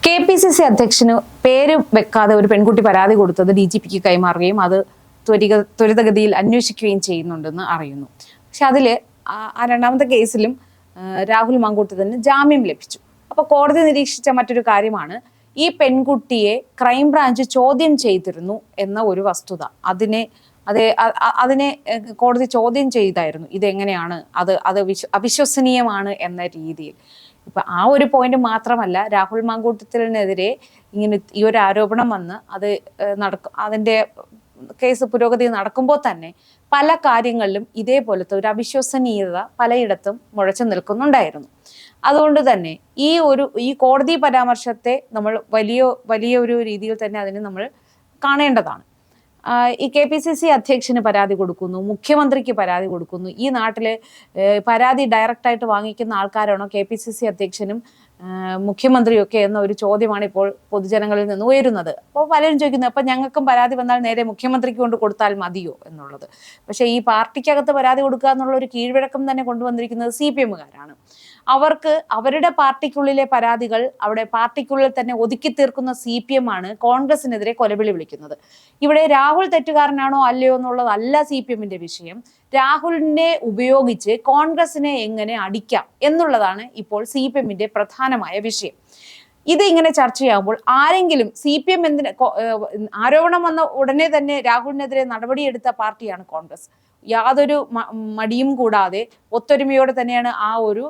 KPCC അധ്യക്ഷന് പേര് വെക്കാതെ ഒരു പെൺകുട്ടി പരാതി കൊടുത്തത് DGPക്ക് കൈമാറുകയും അത് ത്വരിതഗതിയിൽ അന്വേഷിക്കുകയും ചെയ്യുന്നുണ്ടെന്ന് അറിയുന്നു. പക്ഷെ അതില് രണ്ടാമത്തെ കേസിലും രാഹുൽ മാങ്കൂട്ടത്തിന് ജാമ്യം ലഭിച്ചു. അപ്പൊ കോടതി നിരീക്ഷിച്ച മറ്റൊരു കാര്യമാണ് ഈ പെൺകുട്ടിയെ ക്രൈംബ്രാഞ്ച് ചോദ്യം ചെയ്തിരുന്നു എന്ന ഒരു വസ്തുത. അതിനെ കോടതി ചോദ്യം ചെയ്തായിരുന്നു. ഇതെങ്ങനെയാണ് അത് അവിശ്വസനീയമാണ് എന്ന രീതിയിൽ. ഇപ്പൊ ആ ഒരു പോയിന്റ് മാത്രമല്ല, രാഹുൽ മാങ്കൂട്ടത്തിനെതിരെ ഇങ്ങനെ ഈ ഒരു ആരോപണം വന്ന് അതിന്റെ കേസ് പുരോഗതി നടക്കുമ്പോൾ തന്നെ പല കാര്യങ്ങളിലും ഇതേപോലത്തെ ഒരു അവിശ്വസനീയത പലയിടത്തും മുഴച്ചു നിൽക്കുന്നുണ്ടായിരുന്നു. അതുകൊണ്ട് തന്നെ ഈ കോടതി പരാമർശത്തെ നമ്മൾ വലിയ ഒരു രീതിയിൽ തന്നെ അതിനെ നമ്മൾ കാണേണ്ടതാണ്. ഈ KPCC അധ്യക്ഷന് പരാതി കൊടുക്കുന്നു, മുഖ്യമന്ത്രിക്ക് പരാതി കൊടുക്കുന്നു. ഈ നാട്ടിലെ പരാതി ഡയറക്റ്റായിട്ട് വാങ്ങിക്കുന്ന ആൾക്കാരാണോ KPCC അധ്യക്ഷനും മുഖ്യമന്ത്രിയും ഒക്കെ എന്ന ഒരു ചോദ്യമാണ് ഇപ്പോൾ പൊതുജനങ്ങളിൽ നിന്ന് ഉയരുന്നത്. അപ്പോൾ പലരും ചോദിക്കുന്നത് അപ്പൊ ഞങ്ങൾക്കും പരാതി വന്നാൽ നേരെ മുഖ്യമന്ത്രിക്ക് കൊണ്ട് കൊടുത്താൽ മതിയോ എന്നുള്ളത്. പക്ഷെ ഈ പാർട്ടിക്കകത്ത് പരാതി കൊടുക്കുക എന്നുള്ള ഒരു കീഴ്വഴക്കം തന്നെ കൊണ്ടുവന്നിരിക്കുന്നത് CPM-കാരാണ്. അവർക്ക് അവരുടെ പാർട്ടിക്കുള്ളിലെ പരാതികൾ അവിടെ പാർട്ടിക്കുള്ളിൽ തന്നെ ഒതുക്കി തീർക്കുന്ന CPM ആണ് കോൺഗ്രസിനെതിരെ കൊലവിളി വിളിക്കുന്നത്. ഇവിടെ രാഹുൽ തെറ്റുകാരനാണോ അല്ലയോ എന്നുള്ളതല്ല CPM-ന്റെ വിഷയം. രാഹുലിനെ ഉപയോഗിച്ച് കോൺഗ്രസിനെ എങ്ങനെ അടിക്കാം എന്നുള്ളതാണ് ഇപ്പോൾ CPM-ന്റെ പ്രധാനമായ വിഷയം. ഇത് ഇങ്ങനെ ചർച്ചയാകുമ്പോൾ ആരെങ്കിലും CPM ആരോപണം വന്ന ഉടനെ തന്നെ രാഹുലിനെതിരെ നടപടിയെടുത്ത പാർട്ടിയാണ് കോൺഗ്രസ്. യാതൊരു മടിയും കൂടാതെ ഒത്തൊരുമയോടെ തന്നെയാണ് ആ ഒരു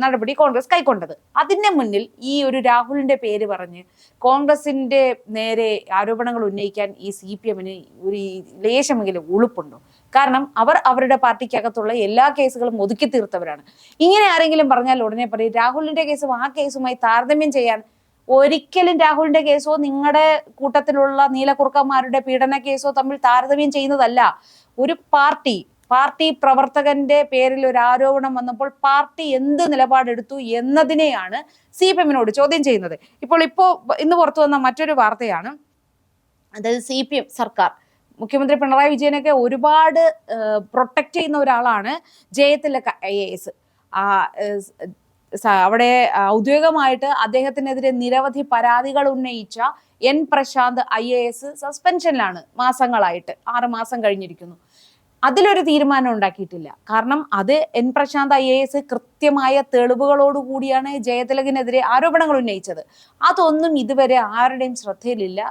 നടപടി കോൺഗ്രസ് കൈക്കൊണ്ടത്. അതിന്റെ മുന്നിൽ ഈ ഒരു രാഹുലിന്റെ പേര് പറഞ്ഞ് കോൺഗ്രസിന്റെ നേരെ ആരോപണങ്ങൾ ഉന്നയിക്കാൻ ഈ CPM-ന് ഒരു ലേശമെങ്കിലും ഉളുപ്പുണ്ടോ? കാരണം അവർ അവരുടെ പാർട്ടിക്കകത്തുള്ള എല്ലാ കേസുകളും ഒതുക്കി തീർത്തവരാണ്. ഇങ്ങനെ ആരെങ്കിലും പറഞ്ഞാൽ ഉടനെ പറയും രാഹുലിന്റെ കേസും ആ കേസുമായി താരതമ്യം ചെയ്യാൻ. ഒരിക്കലും രാഹുലിന്റെ കേസോ നിങ്ങളുടെ കൂട്ടത്തിലുള്ള നീലക്കുറുക്കന്മാരുടെ പീഡന കേസോ തമ്മിൽ താരതമ്യം ചെയ്യുന്നതല്ല. ഒരു പാർട്ടി പ്രവർത്തകന്റെ പേരിൽ ഒരു ആരോപണം വന്നപ്പോൾ പാർട്ടി എന്ത് നിലപാടെടുത്തു എന്നതിനെയാണ് CPM-നോട് ചോദ്യം ചെയ്യുന്നത്. ഇന്ന് പുറത്തു വന്ന മറ്റൊരു വാർത്തയാണ്, അതായത് CPM സർക്കാർ മുഖ്യമന്ത്രി പിണറായി വിജയനൊക്കെ ഒരുപാട് പ്രൊട്ടക്ട് ചെയ്യുന്ന ഒരാളാണ് ജയതിലക IAS. അവിടെ ഔദ്യോഗികമായിട്ട് അദ്ദേഹത്തിനെതിരെ നിരവധി പരാതികൾ ഉന്നയിച്ച N പ്രശാന്ത് IAS സസ്പെൻഷനിലാണ് മാസങ്ങളായിട്ട്. 6 മാസം കഴിഞ്ഞിരിക്കുന്നു. അതിലൊരു തീരുമാനം ഉണ്ടാക്കിയിട്ടില്ല. കാരണം അത് N പ്രശാന്ത് IAS കൃത്യമായ തെളിവുകളോടുകൂടിയാണ് ജയതിലകിനെതിരെ ആരോപണങ്ങൾ ഉന്നയിച്ചത്. അതൊന്നും ഇതുവരെ ആരുടെയും ശ്രദ്ധയിലില്ല.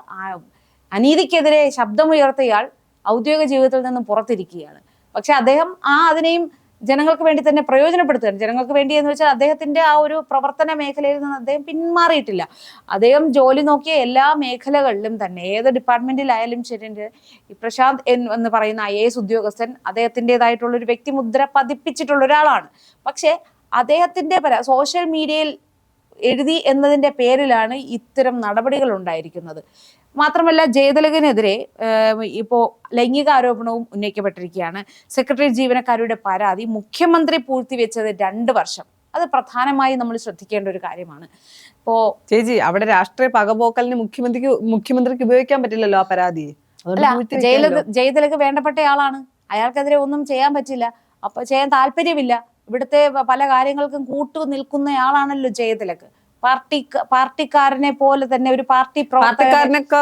അനീതിക്കെതിരെ ശബ്ദമുയർത്തിയാൽ ഔദ്യോഗിക ജീവിതത്തിൽ നിന്നും പുറത്തിരിക്കുകയാണ്. പക്ഷെ അദ്ദേഹം അതിനെയും ജനങ്ങൾക്ക് വേണ്ടി തന്നെ പ്രയോജനപ്പെടുത്തുകയാണ്. ജനങ്ങൾക്ക് വേണ്ടി എന്ന് വെച്ചാൽ അദ്ദേഹത്തിന്റെ ആ ഒരു പ്രവർത്തന മേഖലയിൽ നിന്ന് അദ്ദേഹം പിന്മാറിയിട്ടില്ല. അദ്ദേഹം ജോലി നോക്കിയ എല്ലാ മേഖലകളിലും തന്നെ ഏത് ഡിപ്പാർട്ട്മെന്റിലായാലും ശരി, ഈ പ്രശാന്ത് എന്ന് പറയുന്ന IAS ഉദ്യോഗസ്ഥൻ അദ്ദേഹത്തിൻ്റെതായിട്ടുള്ള ഒരു വ്യക്തിമുദ്ര പതിപ്പിച്ചിട്ടുള്ള ഒരാളാണ്. പക്ഷെ അദ്ദേഹത്തിന്റെ സോഷ്യൽ മീഡിയയിൽ എഴുതി എന്നതിന്റെ പേരിലാണ് ഇത്തരം നടപടികൾ ഉണ്ടായിരിക്കുന്നത്. മാത്രമല്ല ജയതിലകിനെതിരെ ഇപ്പോ ലൈംഗിക ആരോപണവും ഉന്നയിക്കപ്പെട്ടിരിക്കുകയാണ്. സെക്രട്ടേറിയറ്റ് ജീവനക്കാരുടെ പരാതി മുഖ്യമന്ത്രി പൂഴ്ത്തിവെച്ചത് 2 വർഷം. അത് പ്രധാനമായി നമ്മൾ ശ്രദ്ധിക്കേണ്ട ഒരു കാര്യമാണ്. ഇപ്പോ ചേച്ചി, അവിടെ രാഷ്ട്രീയ പകപോക്കലിന് മുഖ്യമന്ത്രിക്ക് ഉപയോഗിക്കാൻ പറ്റില്ലല്ലോ ആ പരാതി. ജയതിലക് വേണ്ടപ്പെട്ട ആളാണ്, അയാൾക്കെതിരെ ഒന്നും ചെയ്യാൻ പറ്റില്ല, അപ്പൊ ചെയ്യാൻ താല്പര്യമില്ല. ഇവിടുത്തെ പല കാര്യങ്ങൾക്കും കൂട്ടു നിൽക്കുന്നയാളാണല്ലോ ജയതിലക്. പാർട്ടിക്കാരനെ പോലെ തന്നെ ഒരു പാർട്ടിക്കാരനൊക്കെ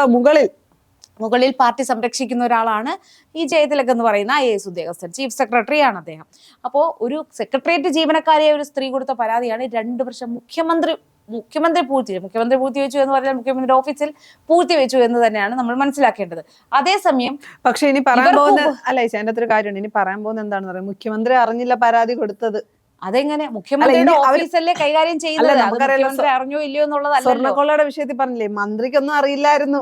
മുകളിൽ പാർട്ടി സംരക്ഷിക്കുന്ന ഒരാളാണ് ഈ ജയതിലക് എന്ന് പറയുന്ന IAS ഉദ്യോഗസ്ഥൻ. ചീഫ് സെക്രട്ടറി ആണ് അദ്ദേഹം. അപ്പോൾ ഒരു സെക്രട്ടേറിയറ്റ് ജീവനക്കാരിയെ ഒരു സ്ത്രീ കൊടുത്ത പരാതിയാണ് 2 വർഷം മുഖ്യമന്ത്രി പൂഴ്ത്തിവെച്ചു എന്ന് പറഞ്ഞാൽ മുഖ്യമന്ത്രിയുടെ ഓഫീസിൽ പൂഴ്ത്തിവെച്ചു എന്ന് തന്നെയാണ് നമ്മൾ മനസ്സിലാക്കേണ്ടത്. അതേസമയം പക്ഷെ ഇനി പറയാൻ പോകുന്ന അതിന്റെ ഒരു കാര്യമുണ്ട്. ഇനി പറയാൻ പോകുന്നത് എന്താണെന്ന് പറയാം, മുഖ്യമന്ത്രി അറിഞ്ഞില്ല പരാതി കൊടുത്തത്. അതെങ്ങനെ? മുഖ്യമന്ത്രിയുടെ ഓഫീസല്ലേ കൈകാര്യം ചെയ്യുന്നത്. മുഖ്യമന്ത്രി അറിഞ്ഞോ ഇല്ലയോ എന്നുള്ളതല്ല. സ്വർണ്ണക്കൊള്ളയുടെ വിഷയത്തിൽ പറഞ്ഞില്ലേ, മന്ത്രിക്കൊന്നും അറിയില്ലായിരുന്നു.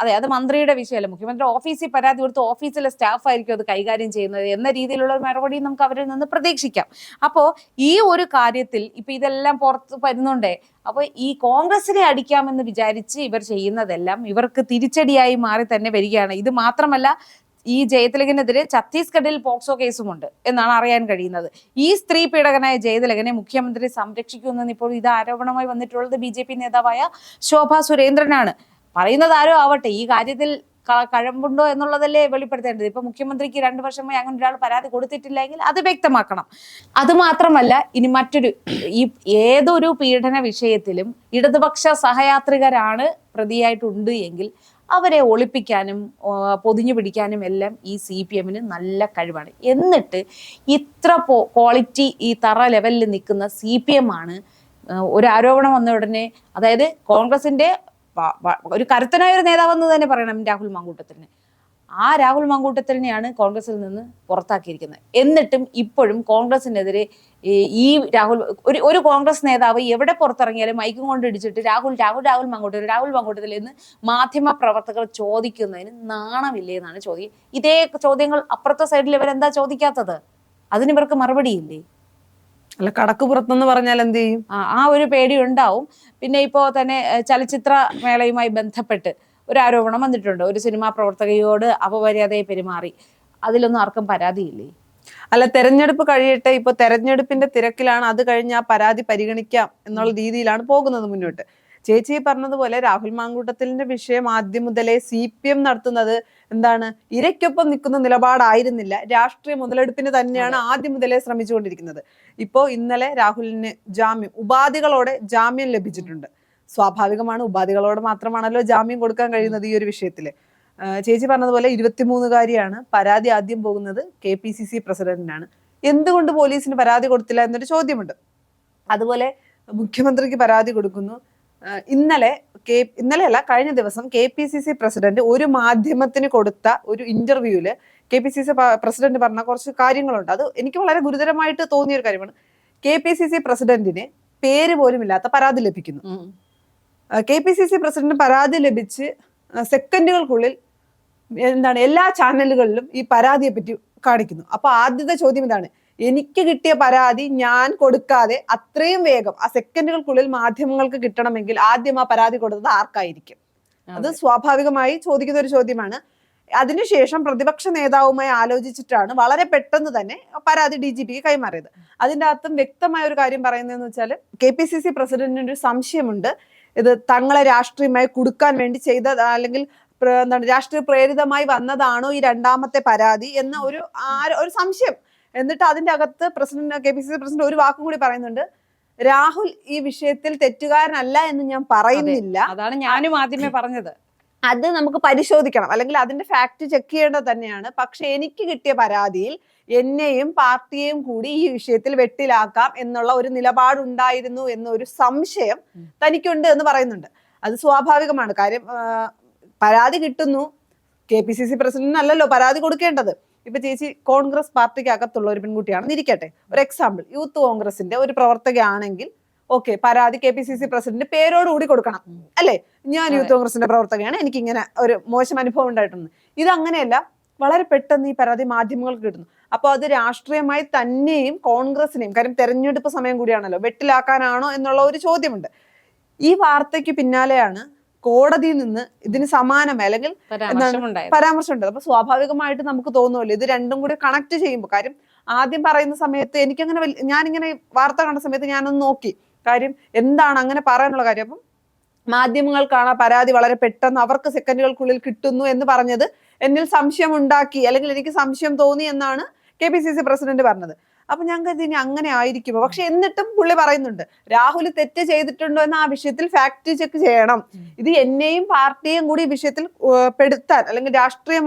അതെ, അത് മന്ത്രിയുടെ വിഷയമല്ല. മുഖ്യമന്ത്രി ഓഫീസിൽ പരാതി കൊടുത്ത് ഓഫീസിലെ സ്റ്റാഫ് ആയിരിക്കും അത് കൈകാര്യം ചെയ്യുന്നത് എന്ന രീതിയിലുള്ള മറുപടി നമുക്ക് അവരിൽ നിന്ന് പ്രതീക്ഷിക്കാം. അപ്പോ ഈ ഒരു കാര്യത്തിൽ ഇപ്പൊ ഇതെല്ലാം പുറത്ത് വരുന്നുണ്ടേ. അപ്പൊ ഈ കോൺഗ്രസിനെ അടിക്കാമെന്ന് വിചാരിച്ച് ഇവർ ചെയ്യുന്നതെല്ലാം ഇവർക്ക് തിരിച്ചടിയായി മാറി തന്നെ വരികയാണ്. ഇത് മാത്രമല്ല, ഈ ജയതിലകിനെതിരെ ഛത്തീസ്ഗഡിൽ പോക്സോ കേസുമുണ്ട് എന്നാണ് അറിയാൻ കഴിയുന്നത്. ഈ സ്ത്രീ പീഡകനായ ജയതിലകനെ മുഖ്യമന്ത്രി സംരക്ഷിക്കുമെന്ന് ഇപ്പോൾ ഇത് ആരോപണമായി വന്നിട്ടുള്ളത് BJP നേതാവായ ശോഭാ സുരേന്ദ്രനാണ്. പറയുന്നത് ആരോ ആവട്ടെ, ഈ കാര്യത്തിൽ കഴമ്പുണ്ടോ എന്നുള്ളതല്ലേ വെളിപ്പെടുത്തേണ്ടത്. ഇപ്പൊ മുഖ്യമന്ത്രിക്ക് 2 വർഷമായി അങ്ങനെ ഒരാൾ പരാതി കൊടുത്തിട്ടില്ലെങ്കിൽ അത് വ്യക്തമാക്കണം. അത് മാത്രമല്ല, ഇനി മറ്റൊരു, ഈ ഏതൊരു പീഡന വിഷയത്തിലും ഇടതുപക്ഷ സഹയാത്രികരാണ് പ്രതിയായിട്ടുണ്ട് എങ്കിൽ അവരെ ഒളിപ്പിക്കാനും പൊതിഞ്ഞു പിടിക്കാനും എല്ലാം ഈ CPM നല്ല കഴിവാണ്. എന്നിട്ട് ഇത്ര ക്വാളിറ്റി ഈ തറ ലെവലിൽ നിൽക്കുന്ന CPM ആണ് ഒരു ആരോപണം വന്ന ഉടനെ, അതായത് കോൺഗ്രസിന്റെ ഒരു കരുത്തനായ ഒരു നേതാവെന്ന് തന്നെ പറയണം രാഹുൽ മാങ്കൂട്ടത്തിലിനെ, ആ രാഹുൽ മാങ്കൂട്ടത്തിലിനെയാണ് കോൺഗ്രസിൽ നിന്ന് പുറത്താക്കിയിരിക്കുന്നത്. എന്നിട്ടും ഇപ്പോഴും കോൺഗ്രസിനെതിരെ ഈ രാഹുൽ ഒരു കോൺഗ്രസ് നേതാവ് എവിടെ പുറത്തിറങ്ങിയാലും മൈക്കും കൊണ്ട് ഇടിച്ചിട്ട് രാഹുൽ മാങ്കൂട്ടത്തിൽ എന്ന് മാധ്യമ പ്രവർത്തകർ ചോദിക്കുന്നതിന് നാണമില്ലേ എന്നാണ് ചോദ്യം. ഇതേ ചോദ്യങ്ങൾ അപ്പുറത്തെ സൈഡിൽ ഇവരെന്താ ചോദിക്കാത്തത്? അതിന് ഇവർക്ക് മറുപടിയില്ലേ? അല്ല, കടക്ക് പുറത്തെന്ന് പറഞ്ഞാൽ എന്ത് ചെയ്യും? ആ ഒരു പേടി ഉണ്ടാവും. പിന്നെ ഇപ്പോ തന്നെ ചലച്ചിത്ര മേളയുമായി ബന്ധപ്പെട്ട് ഒരു ആരോപണം വന്നിട്ടുണ്ട്. ഒരു സിനിമാ പ്രവർത്തകയോട് അപമര്യാദയെ പെരുമാറി. അതിലൊന്നും ആർക്കും പരാതിയില്ലേ? അല്ല, തെരഞ്ഞെടുപ്പ് കഴിയട്ടെ, ഇപ്പൊ തെരഞ്ഞെടുപ്പിന്റെ തിരക്കിലാണ്, അത് കഴിഞ്ഞ് ആ പരാതി പരിഗണിക്കാം എന്നുള്ള രീതിയിലാണ് പോകുന്നത് മുന്നോട്ട്. ചേച്ചി പറഞ്ഞതുപോലെ രാഹുൽ മാങ്കൂട്ടത്തിലിന്റെ വിഷയം ആദ്യം മുതലേ CPM നടത്തുന്നത് എന്താണ്, ഇരയ്ക്കൊപ്പം നിൽക്കുന്ന നിലപാടായിരുന്നില്ല, രാഷ്ട്രീയ മുതലെടുപ്പിന് തന്നെയാണ് ആദ്യം മുതലേ ശ്രമിച്ചുകൊണ്ടിരിക്കുന്നത്. ഇപ്പോ ഇന്നലെ രാഹുലിന് ഉപാധികളോടെ ജാമ്യം ലഭിച്ചിട്ടുണ്ട്. സ്വാഭാവികമാണ്, ഉപാധികളോട് മാത്രമാണല്ലോ ജാമ്യം കൊടുക്കാൻ കഴിയുന്നത് ഈ ഒരു വിഷയത്തില്. ചേച്ചി പറഞ്ഞതുപോലെ 23-കാരിയാണ്. പരാതി ആദ്യം പോകുന്നത് KPCC പ്രസിഡന്റിനാണ്. എന്തുകൊണ്ട് പോലീസിന് പരാതി കൊടുത്തില്ല എന്നൊരു ചോദ്യമുണ്ട്. അതുപോലെ മുഖ്യമന്ത്രിക്ക് പരാതി കൊടുക്കുന്നു. ഇന്നലെയല്ല, കഴിഞ്ഞ ദിവസം KPCC പ്രസിഡന്റ് ഒരു മാധ്യമത്തിന് കൊടുത്ത ഒരു ഇന്റർവ്യൂവില് KPCC പ്രസിഡന്റ് പറഞ്ഞ കുറച്ച് കാര്യങ്ങളുണ്ട്. അത് എനിക്ക് വളരെ ഗുരുതരമായിട്ട് തോന്നിയ ഒരു കാര്യമാണ്. KPCC പ്രസിഡന്റിന് പേര് പോലും ഇല്ലാത്ത പരാതി ലഭിക്കുന്നു. KPCC പ്രസിഡന്റ് പരാതി ലഭിച്ച് സെക്കൻഡുകൾക്കുള്ളിൽ എല്ലാ ചാനലുകളിലും ഈ പരാതിയെ പറ്റി കാണിക്കുന്നു. അപ്പൊ ആദ്യത്തെ ചോദ്യം ഇതാണ്, എനിക്ക് കിട്ടിയ പരാതി ഞാൻ കൊടുക്കാതെ അത്രയും വേഗം ആ സെക്കൻഡുകൾക്കുള്ളിൽ മാധ്യമങ്ങൾക്ക് കിട്ടണമെങ്കിൽ ആദ്യം ആ പരാതി കൊടുത്തത് ആർക്കായിരിക്കും? അത് സ്വാഭാവികമായി ചോദിക്കുന്ന ഒരു ചോദ്യമാണ്. അതിനുശേഷം പ്രതിപക്ഷ നേതാവുമായി ആലോചിച്ചിട്ടാണ് വളരെ പെട്ടെന്ന് തന്നെ പരാതി DGPക്ക് കൈമാറിയത്. അതിൻ്റെ അകത്തും വ്യക്തമായ ഒരു കാര്യം പറയുന്നതെന്ന് വെച്ചാൽ, KPCC പ്രസിഡന്റിന് ഒരു സംശയമുണ്ട്, ഇത് തങ്ങളെ രാഷ്ട്രീയമായി കുടുക്കാൻ വേണ്ടി ചെയ്ത, അല്ലെങ്കിൽ രാഷ്ട്രീയ പ്രേരിതമായി വന്നതാണോ ഈ രണ്ടാമത്തെ പരാതി എന്ന ഒരു സംശയം. എന്നിട്ട് അതിന്റെ അകത്ത് KPCC പ്രസിഡന്റ് ഒരു വാക്കും കൂടി പറയുന്നുണ്ട്, രാഹുൽ ഈ വിഷയത്തിൽ തെറ്റുകാരനല്ല എന്ന് ഞാൻ പറയുന്നില്ല. അതാണ് ഞാനും ആദ്യമേ പറഞ്ഞത്. അത് നമുക്ക് പരിശോധിക്കണം, അല്ലെങ്കിൽ അതിന്റെ ഫാക്ട് ചെക്ക് ചെയ്യേണ്ടത് തന്നെയാണ്. പക്ഷെ എനിക്ക് കിട്ടിയ പരാതിയിൽ എന്നെയും പാർട്ടിയെയും കൂടി ഈ വിഷയത്തിൽ വെട്ടിലാക്കാം എന്നുള്ള ഒരു നിലപാടുണ്ടായിരുന്നു എന്നൊരു സംശയം തനിക്കുണ്ട് എന്ന് പറയുന്നുണ്ട്. അത് സ്വാഭാവികമാണ്. കാര്യം, പരാതി കിട്ടുന്നു, KPCC പ്രസിഡന്റിനല്ലല്ലോ പരാതി കൊടുക്കേണ്ടത്. ഇപ്പൊ ചേച്ചി കോൺഗ്രസ് പാർട്ടിക്ക് അകത്തുള്ള ഒരു പെൺകുട്ടിയാണെന്ന് ഇരിക്കട്ടെ, ഒരു എക്സാമ്പിൾ, യൂത്ത് കോൺഗ്രസിന്റെ ഒരു പ്രവർത്തകയാണെങ്കിൽ ഓക്കെ, പരാതി KPCC പ്രസിഡന്റ് പേരോടുകൂടി കൊടുക്കണം, അല്ലെ? ഞാൻ യൂത്ത് കോൺഗ്രസിന്റെ പ്രവർത്തകയാണ്, എനിക്ക് ഇങ്ങനെ ഒരു മോശം അനുഭവം ഉണ്ടായിട്ടുണ്ട്. ഇതങ്ങനെയല്ല, വളരെ പെട്ടെന്ന് ഈ പരാതി മാധ്യമങ്ങൾക്ക് കിട്ടുന്നു. അപ്പൊ അത് രാഷ്ട്രീയമായി തന്നെയും കോൺഗ്രസിനെയും, കാര്യം തെരഞ്ഞെടുപ്പ് സമയം കൂടിയാണല്ലോ, വെട്ടിലാക്കാനാണോ എന്നുള്ള ഒരു ചോദ്യമുണ്ട്. ഈ വാർത്തയ്ക്ക് പിന്നാലെയാണ് കോടതിയിൽ നിന്ന് ഇതിന് സമാനമായി അല്ലെങ്കിൽ പരാമർശമുണ്ട്. അപ്പൊ സ്വാഭാവികമായിട്ട് നമുക്ക് തോന്നുമല്ലോ ഇത് രണ്ടും കൂടി കണക്ട് ചെയ്യുമ്പോൾ. കാര്യം, ആദ്യം പറയുന്ന സമയത്ത് എനിക്കങ്ങനെ ഞാനിങ്ങനെ വാർത്ത കണ്ട സമയത്ത് ഞാനൊന്ന് നോക്കി, കാര്യം എന്താണ് അങ്ങനെ പറയാനുള്ള കാര്യം. അപ്പം മാധ്യമങ്ങൾക്കാണ് പരാതി വളരെ പെട്ടെന്ന് അവർക്ക് സെക്കൻഡുകൾക്കുള്ളിൽ കിട്ടുന്നു എന്ന് പറഞ്ഞത് എന്നിൽ സംശയം ഉണ്ടാക്കി, അല്ലെങ്കിൽ എനിക്ക് സംശയം തോന്നി എന്നാണ് KPCC പ്രസിഡന്റ് പറഞ്ഞത്. അപ്പൊ ഞങ്ങൾക്ക് ഇനി അങ്ങനെ ആയിരിക്കുമോ? പക്ഷെ എന്നിട്ടും പുള്ളി പറയുന്നുണ്ട്, രാഹുൽ തെറ്റ് ചെയ്തിട്ടുണ്ടോ എന്ന് ആ വിഷയത്തിൽ ഫാക്ട് ചെക്ക് ചെയ്യണം. ഇത് എന്നെയും പാർട്ടിയെയും കൂടി ഈ വിഷയത്തിൽ പെടുത്താൻ, അല്ലെങ്കിൽ രാഷ്ട്രീയ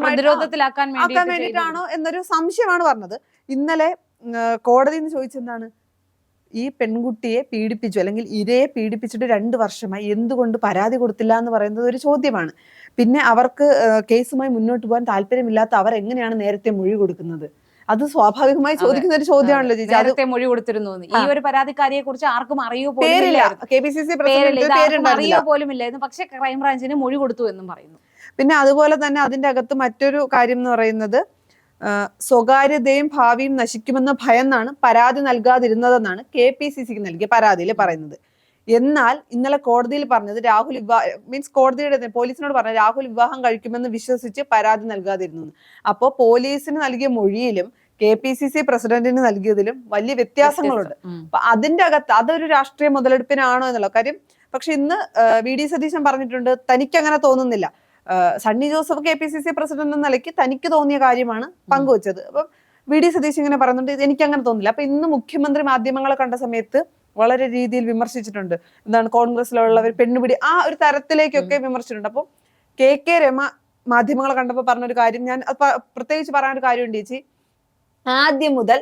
പ്രതിരോധത്തിലാക്കാൻ വേണ്ടിയിട്ടാണോ എന്നൊരു സംശയമാണ് പറഞ്ഞത്. ഇന്നലെ കോടതിയിൽ നിന്ന് ചോദിച്ചെന്താണ്, ഈ പെൺകുട്ടിയെ പീഡിപ്പിച്ചു, അല്ലെങ്കിൽ ഇരയെ പീഡിപ്പിച്ചിട്ട് 2 വർഷമായി, എന്തുകൊണ്ട് പരാതി കൊടുത്തില്ല എന്ന് പറയുന്നത് ഒരു ചോദ്യമാണ്. പിന്നെ അവർക്ക് കേസുമായി മുന്നോട്ട് പോകാൻ താല്പര്യമില്ലാത്ത അവർ എങ്ങനെയാണ് നേരത്തെ മൊഴി കൊടുക്കുന്നത്? അത് സ്വാഭാവികമായി ചോദിക്കുന്ന ഒരു ചോദ്യമാണല്ലോ ചേച്ചി. നേരത്തെ മൊഴി കൊടുത്തിരുന്നു. ഈ ഒരു പരാതിക്കാരിയെ കുറിച്ച് ആർക്കും അറിയോ പേരില്ല, KPCC അറിയോ പോലും ഇല്ലായിരുന്നു. പക്ഷെ ക്രൈംബ്രാഞ്ചിന് മൊഴി കൊടുത്തു എന്നും പറയുന്നു. പിന്നെ അതുപോലെ തന്നെ അതിന്റെ അകത്ത് മറ്റൊരു കാര്യം എന്ന് പറയുന്നത്, സ്വകാര്യതയും ഭാവിയും നശിക്കുമെന്ന ഭയന്നാണ് പരാതി നൽകാതിരുന്നതെന്നാണ് KPCCക്ക് നൽകിയ പരാതിയിൽ പറയുന്നത്. എന്നാൽ ഇന്നലെ കോടതിയിൽ പറഞ്ഞത് കോടതിയുടെ പോലീസിനോട് പറഞ്ഞ രാഹുൽ വിവാഹം കഴിക്കുമെന്ന് വിശ്വസിച്ച് പരാതി നൽകാതിരുന്നു. അപ്പോൾ പോലീസിന് നൽകിയ മൊഴിയിലും KPCC പ്രസിഡന്റിന് നൽകിയതിലും വലിയ വ്യത്യാസങ്ങളുണ്ട്. അപ്പൊ അതിന്റെ അകത്ത് അതൊരു രാഷ്ട്രീയ മുതലെടുപ്പിനാണോ എന്നുള്ള കാര്യം. പക്ഷെ ഇന്ന് VD സതീശൻ പറഞ്ഞിട്ടുണ്ട്, തനിക്ക് അങ്ങനെ തോന്നുന്നില്ല. സണ്ണി ജോസഫ് KPCC പ്രസിഡന്റ് എന്ന നിലയ്ക്ക് തനിക്ക് തോന്നിയ കാര്യമാണ് പങ്കുവച്ചത്. അപ്പം VD സതീശ് ഇങ്ങനെ പറയുന്നുണ്ട്, ഇത് എനിക്ക് അങ്ങനെ തോന്നില്ല. അപ്പൊ ഇന്ന് മുഖ്യമന്ത്രി മാധ്യമങ്ങളെ കണ്ട സമയത്ത് വളരെ രീതിയിൽ വിമർശിച്ചിട്ടുണ്ട്. എന്താണ് കോൺഗ്രസിലുള്ളവർ പെണ്ണുപിടി ആ ഒരു തരത്തിലേക്കൊക്കെ വിമർശിച്ചിട്ടുണ്ട്. അപ്പം KK രമ മാധ്യമങ്ങളെ കണ്ടപ്പോൾ പറഞ്ഞൊരു കാര്യം, ഞാൻ പ്രത്യേകിച്ച് പറയാനൊരു കാര്യമുണ്ട് ചേച്ചി. ആദ്യം മുതൽ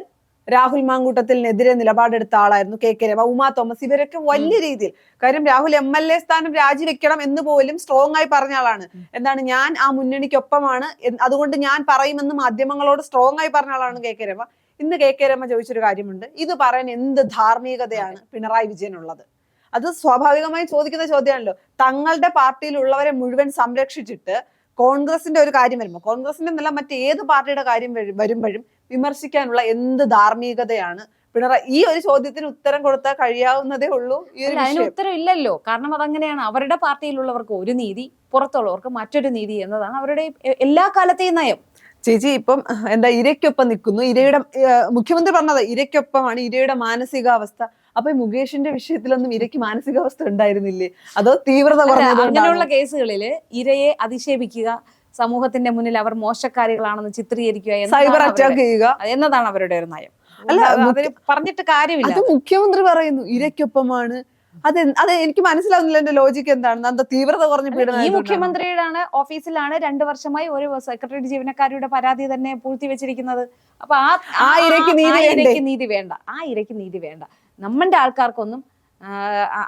രാഹുൽ മാങ്കൂട്ടത്തിനെതിരെ നിലപാടെടുത്ത ആളായിരുന്നു KK രമ, ഉമാ തോമസ്, ഇവരൊക്കെ വലിയ രീതിയിൽ. കാര്യം രാഹുൽ MLA സ്ഥാനം രാജിവെക്കണം എന്ന് പോലും സ്ട്രോങ് ആയി പറഞ്ഞ ആളാണ്. എന്താണ്, ഞാൻ ആ മുന്നണിക്കൊപ്പമാണ്, അതുകൊണ്ട് ഞാൻ പറയുമെന്ന് മാധ്യമങ്ങളോട് സ്ട്രോങ് ആയി പറഞ്ഞ ആളാണ് KK രമ. ഇന്ന് KK രമ ചോദിച്ചൊരു കാര്യമുണ്ട്, ഇത് പറയാൻ എന്ത് ധാർമ്മികതയാണ് പിണറായി വിജയനുള്ളത്? അത് സ്വാഭാവികമായി ചോദിക്കുന്ന ചോദ്യമാണല്ലോ. തങ്ങളുടെ പാർട്ടിയിലുള്ളവരെ മുഴുവൻ സംരക്ഷിച്ചിട്ട് കോൺഗ്രസിന്റെ ഒരു കാര്യം വരുമ്പോൾ, കോൺഗ്രസിന്റെ എന്നല്ല മറ്റേത് പാർട്ടിയുടെ കാര്യം വരുമ്പോഴും വിമർശിക്കാനുള്ള എന്ത് ധാർമ്മികതയാണ് പിണറായി? ഈ ഒരു ചോദ്യത്തിന് ഉത്തരം കൊടുത്താൽ കഴിയാവുന്നതേ ഉള്ളൂ. ഈ ഒരു അതിന് ഉത്തരം ഇല്ലല്ലോ. കാരണം അതങ്ങനെയാണ്. അവരുടെ പാർട്ടിയിലുള്ളവർക്ക് ഒരു നീതി, പുറത്തുള്ളവർക്ക് മറ്റൊരു നീതി എന്നതാണ് അവരുടെ എല്ലാ കാലത്തെയും നയം. ചേച്ചി ഇപ്പം എന്താ, ഇരയ്ക്കൊപ്പം നിൽക്കുന്നു. ഇരയുടെ മുഖ്യമന്ത്രി പറഞ്ഞത് ഇരയ്ക്കൊപ്പമാണ്, ഇരയുടെ മാനസികാവസ്ഥ. അപ്പൊ മുകേഷിന്റെ വിഷയത്തിലൊന്നും ഇരയ്ക്ക് മാനസികാവസ്ഥ ഉണ്ടായിരുന്നില്ലേ? അതോ തീവ്രത അങ്ങനെയുള്ള കേസുകളില് ഇരയെ അധിക്ഷേപിക്കുക, സമൂഹത്തിന്റെ മുന്നിൽ അവർ മോശക്കാരികളാണെന്ന് ചിത്രീകരിക്കുക, സൈബർ അറ്റാക്ക് ചെയ്യുക എന്നതാണ് അവരുടെ ഒരു നയം. അല്ല, അവര് പറഞ്ഞിട്ട് കാര്യമില്ല. അത് മുഖ്യമന്ത്രി പറയുന്നു ഇരയ്ക്കൊപ്പമാണ്. അത് എനിക്ക് മനസ്സിലാവുന്നില്ല, എന്റെ ലോജിക്ക് എന്താണ്? എന്താ തീവ്രത കുറഞ്ഞ പീഡനം? ഈ മുഖ്യമന്ത്രിയുടെ ഓഫീസിലാണ് 2 വർഷമായി ഒരു സെക്രട്ടറി ജീവനക്കാരുടെ പരാതി തന്നെ പൂഴ്ത്തിവെച്ചിരിക്കുന്നത്. അപ്പൊ ആ ഇരയ്ക്ക് നീതി വേണ്ട, ആ ഇരയ്ക്ക് നീതി വേണ്ട. നമ്മുടെ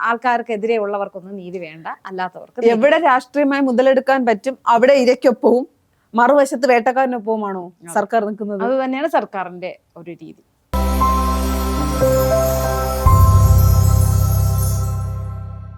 ആൾക്കാർക്കെതിരെ ഉള്ളവർക്കൊന്നും നീതി വേണ്ട, അല്ലാത്തവർക്ക്. എവിടെ രാഷ്ട്രീയമായി മുതലെടുക്കാൻ പറ്റും അവിടെ ഇരയ്ക്കൊപ്പവും മറുവശത്ത് വേട്ടക്കാരനൊപ്പവുമാണോ സർക്കാർ നിൽക്കുന്നത്? അത് തന്നെയാണ് സർക്കാരിന്റെ ഒരു രീതി.